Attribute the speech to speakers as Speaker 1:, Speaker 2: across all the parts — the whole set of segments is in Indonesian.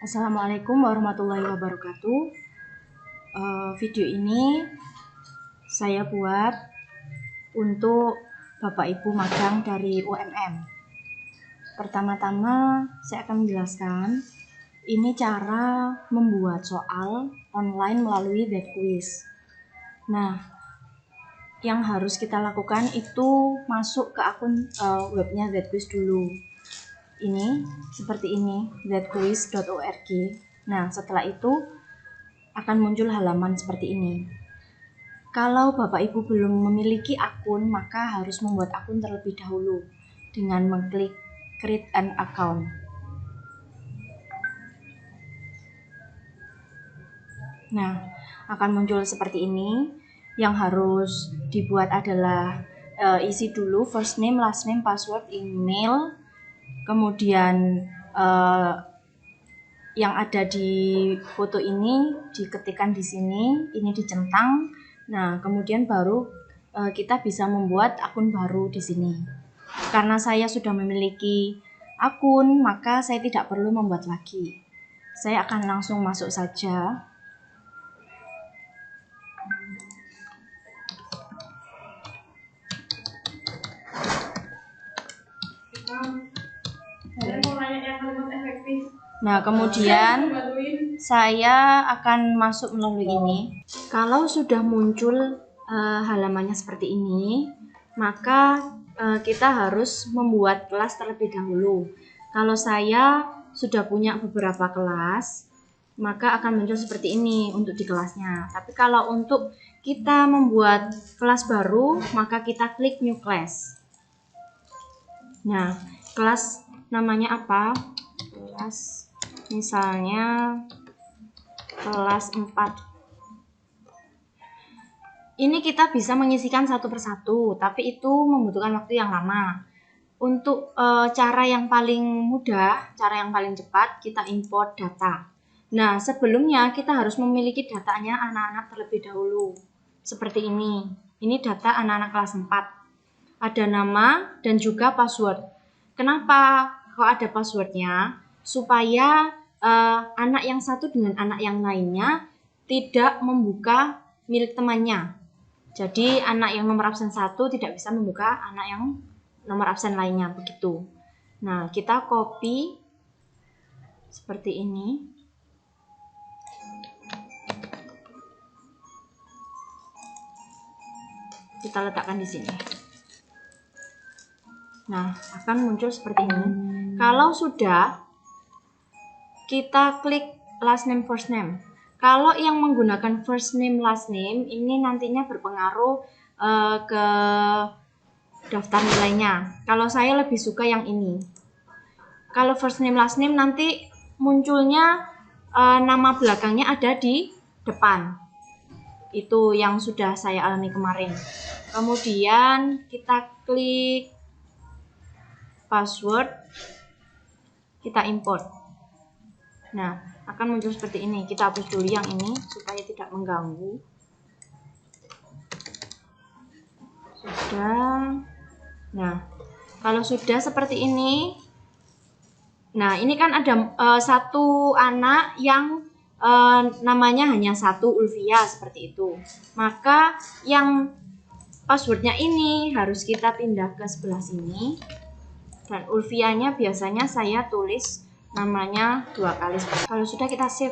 Speaker 1: Assalamualaikum warahmatullahi wabarakatuh. Video ini saya buat untuk Bapak Ibu magang dari UMM. Pertama-tama saya akan menjelaskan ini cara membuat soal online melalui Quiz. Nah, yang harus kita lakukan itu masuk ke akun webnya Quiz dulu. Ini seperti ini, quiz.org. Nah, setelah itu akan muncul halaman seperti ini. Kalau Bapak Ibu belum memiliki akun, maka harus membuat akun terlebih dahulu dengan mengklik create an account. Nah, akan muncul seperti ini. Yang harus dibuat adalah isi dulu first name, last name, password, email, kemudian yang ada di foto ini diketikkan di sini, ini dicentang. Nah, kemudian baru kita bisa membuat akun baru di sini. Karena saya sudah memiliki akun, maka saya tidak perlu membuat lagi. Saya akan langsung masuk saja. Nah, kemudian saya akan masuk melalui ini. Kalau sudah muncul halamannya seperti ini, maka kita harus membuat kelas terlebih dahulu. Kalau saya sudah punya beberapa kelas, maka akan muncul seperti ini untuk di kelasnya. Tapi kalau untuk kita membuat kelas baru, maka kita klik new class. Nah, kelas namanya apa? Kelas misalnya kelas 4. Ini kita bisa mengisikan satu persatu, tapi itu membutuhkan waktu yang lama. Untuk cara yang paling mudah, cara yang paling cepat, kita import data. Nah, sebelumnya kita harus memiliki datanya anak-anak terlebih dahulu. Seperti ini. Ini data anak-anak kelas 4. Ada nama dan juga password. Kenapa kok ada passwordnya? Supaya anak yang satu dengan anak yang lainnya tidak membuka milik temannya. Jadi anak yang nomor absen 1 tidak bisa membuka anak yang nomor absen lainnya, begitu. Nah, kita copy seperti ini. Kita letakkan di sini. Nah, akan muncul seperti ini. Kalau sudah, kita klik last name, first name. Kalau yang menggunakan first name, last name, ini nantinya berpengaruh ke daftar nilainya. Kalau saya lebih suka yang ini. Kalau first name, last name, nanti munculnya nama belakangnya ada di depan. Itu yang sudah saya alami kemarin. Kemudian kita klik password, kita import. Nah, akan muncul seperti ini. Kita hapus dulu yang ini supaya tidak mengganggu. Sudah. Nah, kalau sudah seperti ini, nah ini kan ada satu anak yang namanya hanya satu, Ulvia, seperti itu. Maka yang passwordnya ini harus kita pindah ke sebelah sini. Dan Ulvianya biasanya saya tulis namanya 2 kali. Kalau sudah kita save.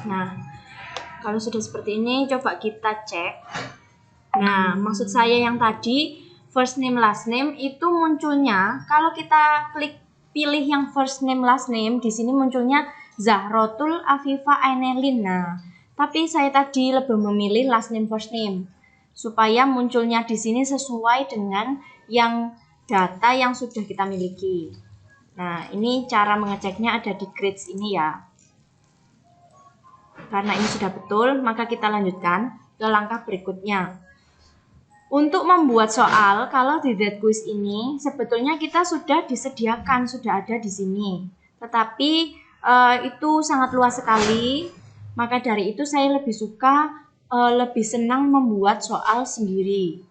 Speaker 1: Nah, kalau sudah seperti ini, coba kita cek. Nah, maksud saya yang tadi first name, last name itu munculnya kalau kita klik pilih yang first name, last name, di sini munculnya Zahrotul Afifa Ainelin. Nah, tapi saya tadi lebih memilih last name, first name supaya munculnya di sini sesuai dengan yang data yang sudah kita miliki. Nah, ini cara mengeceknya ada di grades ini ya. Karena ini sudah betul, maka kita lanjutkan ke langkah berikutnya. Untuk membuat soal, kalau di Quiz ini sebetulnya kita sudah disediakan, sudah ada di sini. Tetapi itu sangat luas sekali, maka dari itu saya lebih suka lebih senang membuat soal sendiri.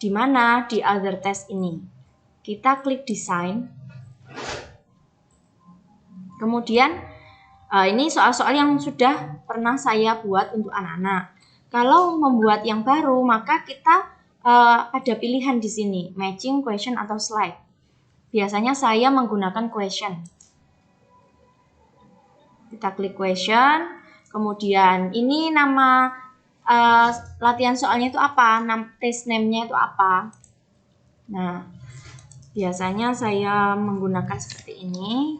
Speaker 1: Di mana di other test ini. Kita klik design. Kemudian ini soal-soal yang sudah pernah saya buat untuk anak-anak. Kalau membuat yang baru, maka kita ada pilihan di sini, matching, question, atau slide. Biasanya saya menggunakan question. Kita klik question, kemudian ini nama latihan soalnya itu apa, test name-nya itu apa. Nah, biasanya saya menggunakan seperti ini.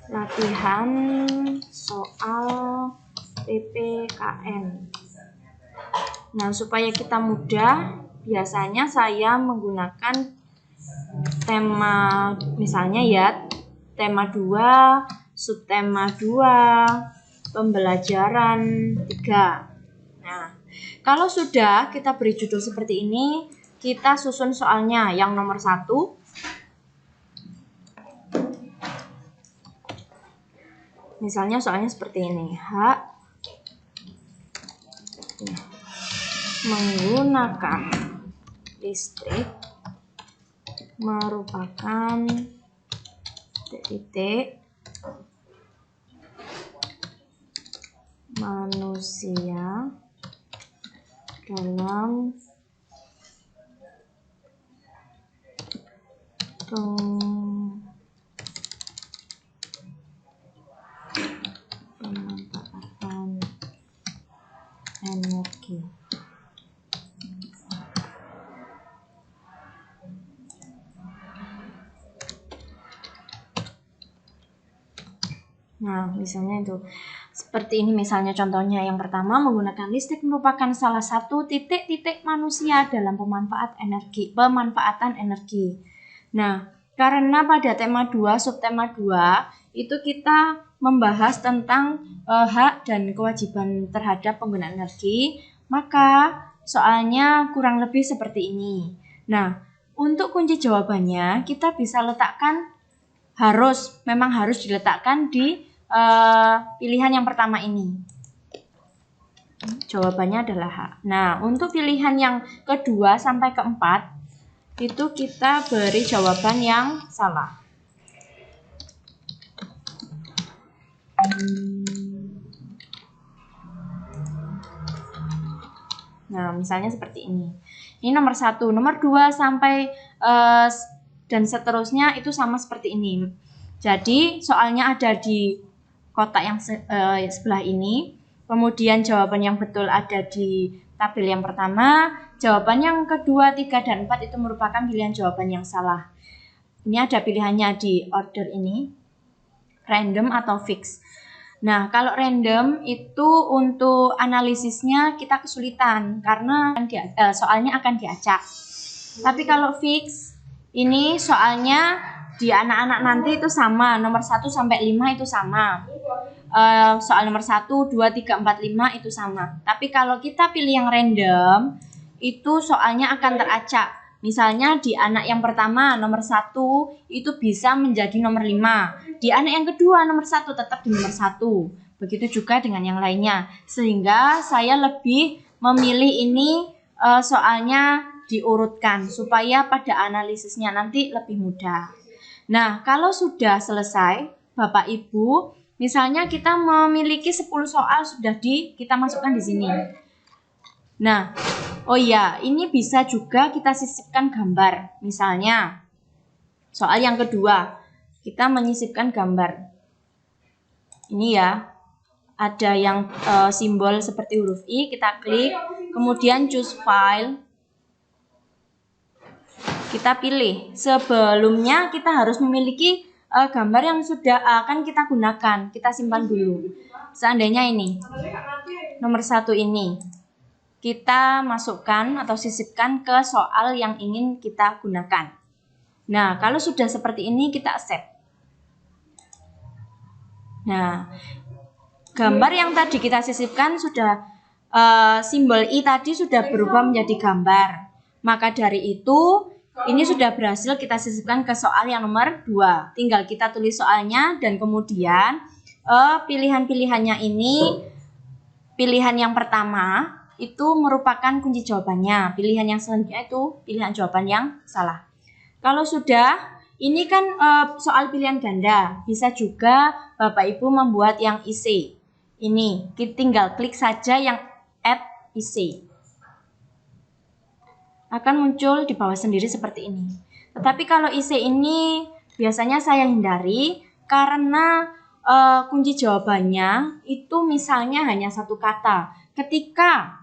Speaker 1: Latihan soal PPKN. Nah, supaya kita mudah, biasanya saya menggunakan tema, misalnya ya, tema 2, subtema 2, pembelajaran 3. Nah, kalau sudah kita beri judul seperti ini, kita susun soalnya yang nomor 1. Misalnya soalnya seperti ini. Menggunakan listrik merupakan titik manusia dalam pemanfaatan energi. Nah, misalnya itu seperti ini, misalnya contohnya yang pertama, menggunakan listrik merupakan salah satu titik-titik manusia dalam pemanfaatan energi. Nah, karena pada tema 2, subtema 2 itu kita membahas tentang hak dan kewajiban terhadap penggunaan energi, maka soalnya kurang lebih seperti ini. Nah, untuk kunci jawabannya kita bisa letakkan, memang harus diletakkan di pilihan yang pertama ini. Jawabannya adalah H. Nah, untuk pilihan yang kedua sampai keempat itu kita beri jawaban yang salah. Nah, misalnya seperti ini. Ini nomor 1, nomor 2 sampai dan seterusnya itu sama seperti ini. Jadi soalnya ada di kotak yang sebelah ini. Kemudian jawaban yang betul ada di tabel yang pertama. Jawaban yang kedua, 3, dan 4 itu merupakan pilihan jawaban yang salah. Ini ada pilihannya di order ini, random atau fix. Nah, kalau random itu untuk analisisnya kita kesulitan karena soalnya akan diacak. Tapi kalau fix, ini soalnya di anak-anak nanti itu sama, nomor 1 sampai 5 itu sama. Soal nomor 1, 2, 3, 4, 5 itu sama. Tapi kalau kita pilih yang random, itu soalnya akan teracak. Misalnya di anak yang pertama, nomor 1 itu bisa menjadi nomor 5. Di anak yang kedua, nomor 1 tetap di nomor 1. Begitu juga dengan yang lainnya. Sehingga saya lebih memilih ini soalnya diurutkan supaya pada analisisnya nanti lebih mudah. Nah, kalau sudah selesai, Bapak Ibu, misalnya kita memiliki 10 soal sudah kita masukkan di sini. Nah, oh iya, ini bisa juga kita sisipkan gambar. Misalnya, soal yang kedua, kita menyisipkan gambar. Ini ya, ada yang simbol seperti huruf I, kita klik, kemudian choose file. Kita pilih. Sebelumnya kita harus memiliki gambar yang sudah akan kita gunakan. Kita simpan dulu. Seandainya ini, nomor 1 ini, kita masukkan atau sisipkan ke soal yang ingin kita gunakan. Nah, kalau sudah seperti ini, kita accept. Nah, gambar yang tadi kita sisipkan sudah, simbol I tadi sudah berubah menjadi gambar. Maka dari itu, ini sudah berhasil kita sisipkan ke soal yang nomor 2. Tinggal kita tulis soalnya dan kemudian pilihan-pilihannya ini, pilihan yang pertama itu merupakan kunci jawabannya. Pilihan yang selanjutnya itu pilihan jawaban yang salah. Kalau sudah, ini kan soal pilihan ganda. Bisa juga Bapak Ibu membuat yang isi. Ini, kita tinggal klik saja yang add isi. Akan muncul di bawah sendiri seperti ini. Tetapi kalau isi ini biasanya saya hindari karena kunci jawabannya itu misalnya hanya satu kata. Ketika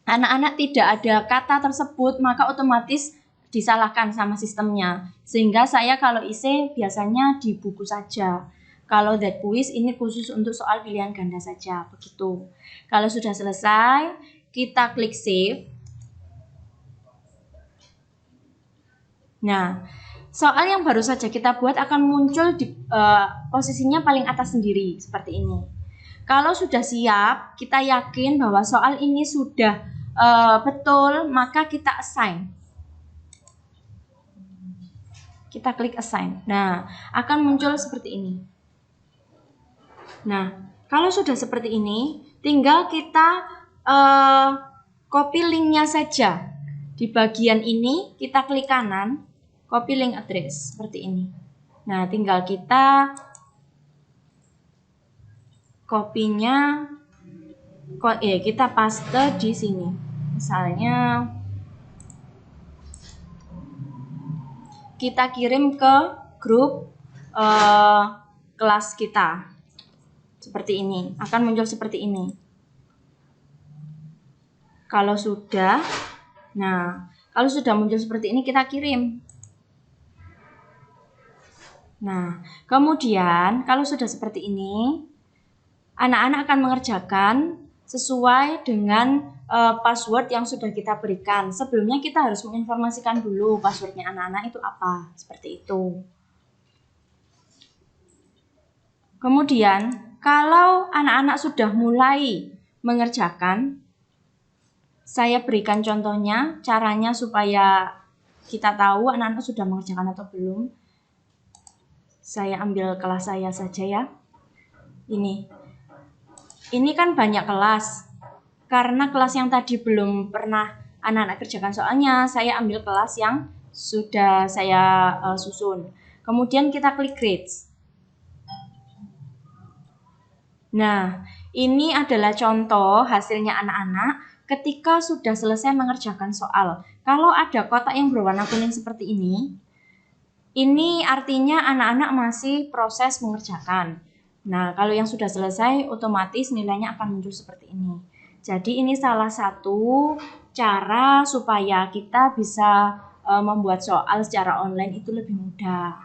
Speaker 1: anak-anak tidak ada kata tersebut, maka otomatis disalahkan sama sistemnya. Sehingga saya kalau isi biasanya di buku saja. Kalau that quiz ini khusus untuk soal pilihan ganda saja, begitu. Kalau sudah selesai, kita klik save. Nah, soal yang baru saja kita buat akan muncul di posisinya paling atas sendiri, seperti ini. Kalau sudah siap, kita yakin bahwa soal ini sudah betul, maka kita assign. Kita klik assign. Nah, akan muncul seperti ini. Nah, kalau sudah seperti ini, tinggal kita copy linknya saja. Di bagian ini, kita klik kanan, copy link address, seperti ini. Nah, tinggal kita copy-nya, kita paste di sini. Misalnya, kita kirim ke grup kelas kita. Seperti ini, akan muncul seperti ini. Kalau sudah muncul seperti ini, kita kirim. Nah, kemudian kalau sudah seperti ini, anak-anak akan mengerjakan sesuai dengan password yang sudah kita berikan. Sebelumnya kita harus menginformasikan dulu passwordnya anak-anak itu apa, seperti itu. Kemudian, kalau anak-anak sudah mulai mengerjakan, saya berikan contohnya, caranya supaya kita tahu anak-anak sudah mengerjakan atau belum. Saya ambil kelas saya saja ya. Ini kan banyak kelas. Karena kelas yang tadi belum pernah anak-anak kerjakan soalnya, saya ambil kelas yang sudah saya susun. Kemudian kita klik grades. Nah, ini adalah contoh hasilnya anak-anak ketika sudah selesai mengerjakan soal. Kalau ada kotak yang berwarna kuning seperti ini artinya anak-anak masih proses mengerjakan. Nah, kalau yang sudah selesai, otomatis nilainya akan muncul seperti ini. Jadi ini salah satu cara supaya kita bisa membuat soal secara online itu lebih mudah,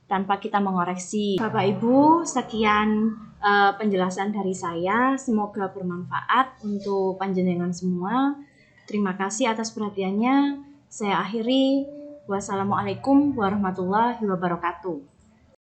Speaker 1: tanpa kita mengoreksi. Bapak Ibu, sekian penjelasan dari saya. Semoga bermanfaat untuk panjenengan semua. Terima kasih atas perhatiannya. Saya akhiri. Wassalamualaikum warahmatullahi wabarakatuh.